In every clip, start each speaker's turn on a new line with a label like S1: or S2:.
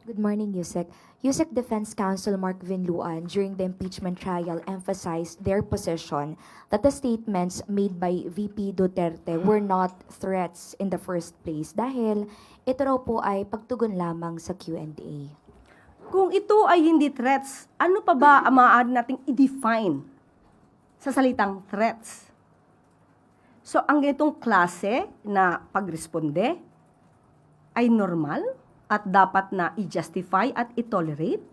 S1: Good morning, Yusek. Yusek Defense Counsel Mark Vinluan during the impeachment trial emphasized their position that the statements made by VP Duterte were not threats in the first place dahil ito raw po ay pagtugon lamang sa Q&A.
S2: Kung ito ay hindi threats, ano pa ba ang maaari nating i-define sa salitang threats? So, ang ganitong klase na pagresponde ay normal at dapat na i-justify at i-tolerate?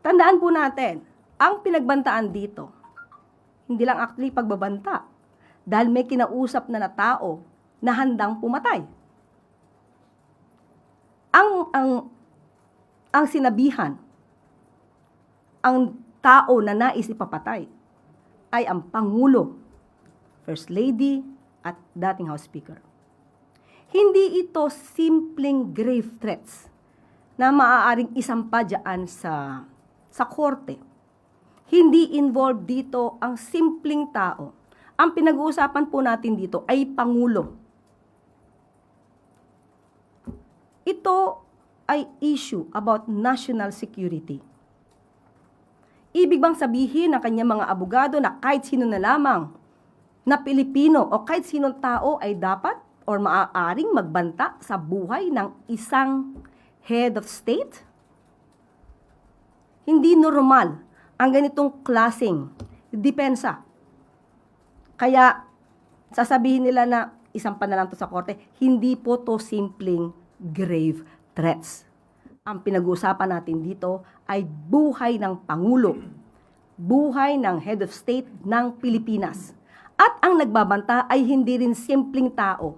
S2: Tandaan po natin, ang pinagbantaan dito, hindi lang actually pagbabanta, dahil may kinausap na tao na handang pumatay. Ang sinabihan, ang tao na nais ipapatay, ay ang Pangulo, First Lady, at dating House Speaker. Hindi ito simpleng grave threats na maaaring isampa dyan sa korte. Hindi involved dito ang simpleng tao. Ang pinag-uusapan po natin dito ay Pangulo. Ito ay issue about national security. Ibig bang sabihin ng kanyang mga abogado na kahit sino na lamang na Pilipino o kahit sinong tao ay dapat or maaaring magbanta sa buhay ng isang head of state? Hindi normal ang ganitong klaseng depensa. Kaya sasabihin nila na isampa na lang to sa korte, hindi po to simpleng grave threats. Ang pinag-uusapan natin dito ay buhay ng Pangulo, buhay ng head of state ng Pilipinas. At ang nagbabanta ay hindi rin simpleng tao,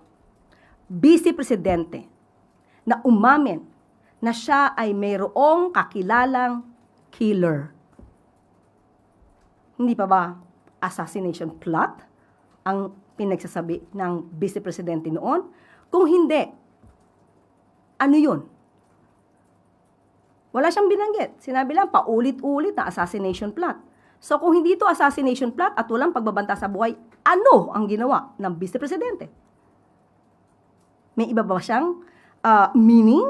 S2: Vice Presidente, na umamin na siya ay mayroong kakilalang killer. Hindi pa ba assassination plot ang pinagsasabi ng Vice Presidente noon? Kung hindi, ano yun? Wala siyang binanggit. Sinabi lang, paulit-ulit na assassination plot. So kung hindi ito assassination plot at walang pagbabanta sa buhay, ano ang ginawa ng Vice Presidente? May iba ba siyang meaning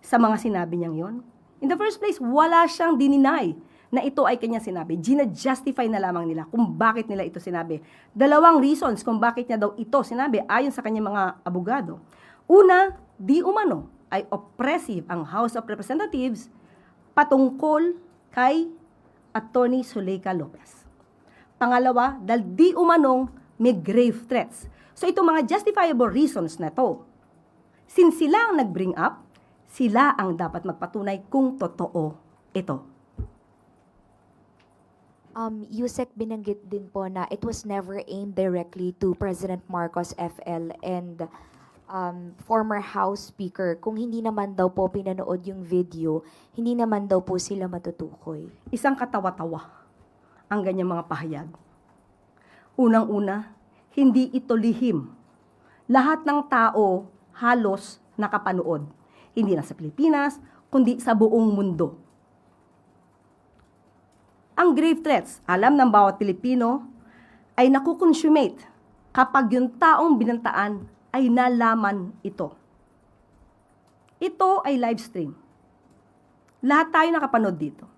S2: sa mga sinabi niyang yon? In the first place, wala siyang dininay na ito ay kanyang sinabi. Gina-justify na lamang nila kung bakit nila ito sinabi. Dalawang reasons kung bakit niya daw ito sinabi ayon sa kanyang mga abogado. Una, di umano ay oppressive ang House of Representatives patungkol kay Attorney Zuleika Lopez. Pangalawa, dahil di umanong may grave threats. So itong mga justifiable reasons na to, since sila ang nag-bring up, sila ang dapat magpatunay kung totoo ito.
S1: Yusek, binanggit din po na it was never aimed directly to President Marcos FL and former House Speaker. Kung hindi naman daw po pinanood yung video, hindi naman daw po sila matutukoy.
S2: Isang katawa-tawa ang ganyang mga pahayag. Unang-una, hindi ito lihim. Lahat ng tao halos nakapanood. Hindi lang sa Pilipinas, kundi sa buong mundo. Ang grave threats, alam ng bawat Pilipino, ay nakukonsummate kapag yung taong binantaan ay nalaman ito. Ito ay live stream. Lahat tayo nakapanood dito.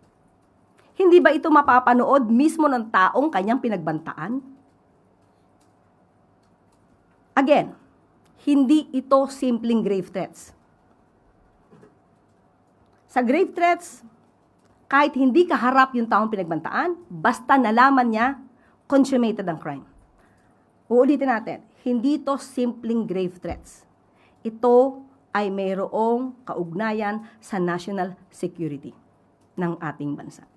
S2: Hindi ba ito mapapanood mismo ng taong kanyang pinagbantaan? Again, hindi ito simpleng grave threats. Sa grave threats, kahit hindi kaharap yung taong pinagbantaan, basta nalaman niya, consummated ang crime. Uulitin natin, hindi ito simpleng grave threats. Ito ay mayroong kaugnayan sa national security ng ating bansa.